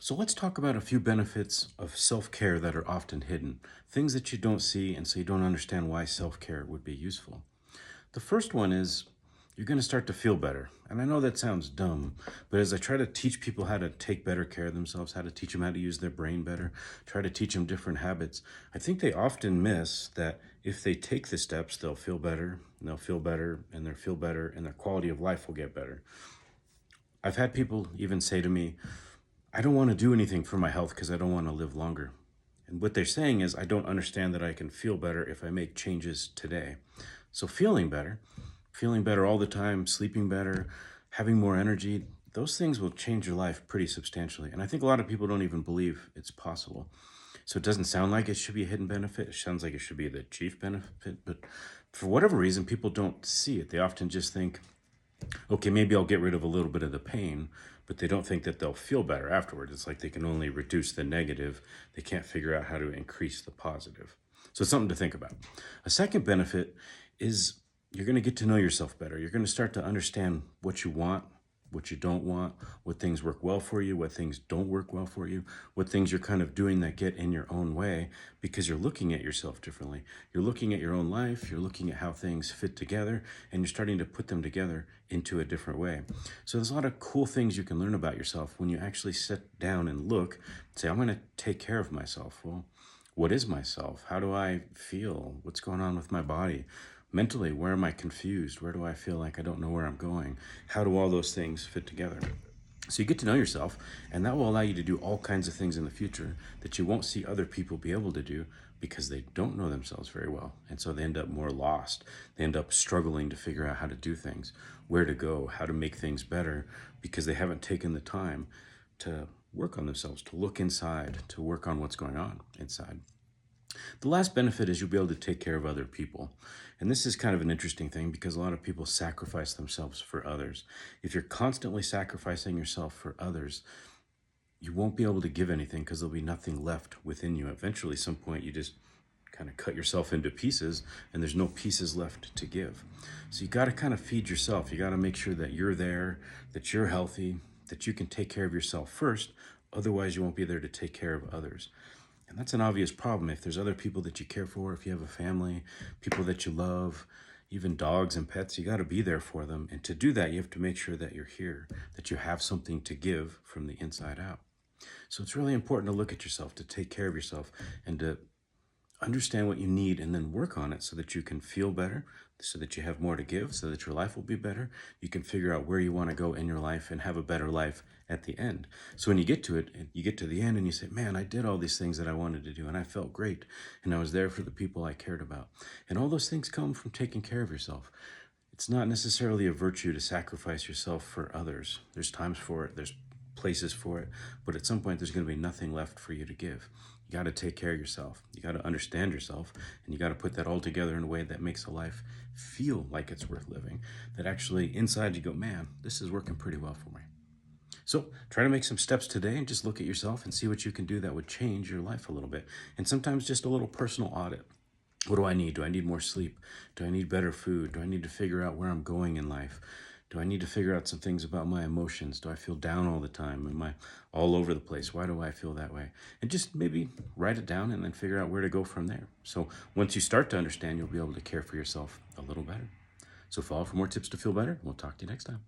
So let's talk about a few benefits of self-care that are often hidden, things that you don't see and so you don't understand why self-care would be useful. The first one is you're going to start to feel better. And I know that sounds dumb, but as I try to teach people how to take better care of themselves, how to teach them how to use their brain better, try to teach them different habits, I think they often miss that if they take the steps, they'll feel better, and they'll feel better, and they'll feel better, and their quality of life will get better. I've had people even say to me, I don't want to do anything for my health because I don't want to live longer. And what they're saying is, I don't understand that I can feel better if I make changes today. So feeling better all the time, sleeping better, having more energy, those things will change your life pretty substantially. And I think a lot of people don't even believe it's possible. So it doesn't sound like it should be a hidden benefit. It sounds like it should be the chief benefit. But for whatever reason, people don't see it. They often just think, okay, maybe I'll get rid of a little bit of the pain, but they don't think that they'll feel better afterwards. It's like they can only reduce the negative. They can't figure out how to increase the positive. So it's something to think about. A second benefit is you're going to get to know yourself better. You're going to start to understand what you want, what you don't want, what things work well for you, what things don't work well for you, what things you're kind of doing that get in your own way because you're looking at yourself differently. You're looking at your own life, you're looking at how things fit together, and you're starting to put them together into a different way. So there's a lot of cool things you can learn about yourself when you actually sit down and look, say, I'm going to take care of myself. Well, what is myself? How do I feel? What's going on with my body? Mentally, where am I confused? Where do I feel like I don't know where I'm going? How do all those things fit together? So you get to know yourself, and that will allow you to do all kinds of things in the future that you won't see other people be able to do because they don't know themselves very well. And so they end up more lost. They end up struggling to figure out how to do things, where to go, how to make things better, because they haven't taken the time to work on themselves, to look inside, to work on what's going on inside. The last benefit is you'll be able to take care of other people. And this is kind of an interesting thing because a lot of people sacrifice themselves for others. If you're constantly sacrificing yourself for others, you won't be able to give anything because there'll be nothing left within you. Eventually, some point, you just kind of cut yourself into pieces and there's no pieces left to give. So you got to kind of feed yourself. You got to make sure that you're there, that you're healthy, that you can take care of yourself first. Otherwise, you won't be there to take care of others. And that's an obvious problem. If there's other people that you care for, if you have a family, people that you love, even dogs and pets, you got to be there for them. And to do that, you have to make sure that you're here, that you have something to give from the inside out. So it's really important to look at yourself, to take care of yourself, and to understand what you need and then work on it so that you can feel better, so that you have more to give, so that your life will be better. You can figure out where you want to go in your life and have a better life at the end. So when you get to it, you get to the end and you say, man, I did all these things that I wanted to do and I felt great and I was there for the people I cared about. And all those things come from taking care of yourself. It's not necessarily a virtue to sacrifice yourself for others. There's times for it, there's places for it, but at some point there's going to be nothing left for you to give. You got to take care of yourself. You got to understand yourself, and you got to put that all together in a way that makes a life feel like it's worth living. That actually inside you go, man, this is working pretty well for me. So try to make some steps today and just look at yourself and see what you can do that would change your life a little bit. And sometimes just a little personal audit. What do I need? Do I need more sleep? Do I need better food? Do I need to figure out where I'm going in life? Do I need to figure out some things about my emotions? Do I feel down all the time? Am I all over the place? Why do I feel that way? And just maybe write it down and then figure out where to go from there. So once you start to understand, you'll be able to care for yourself a little better. So follow for more tips to feel better. We'll talk to you next time.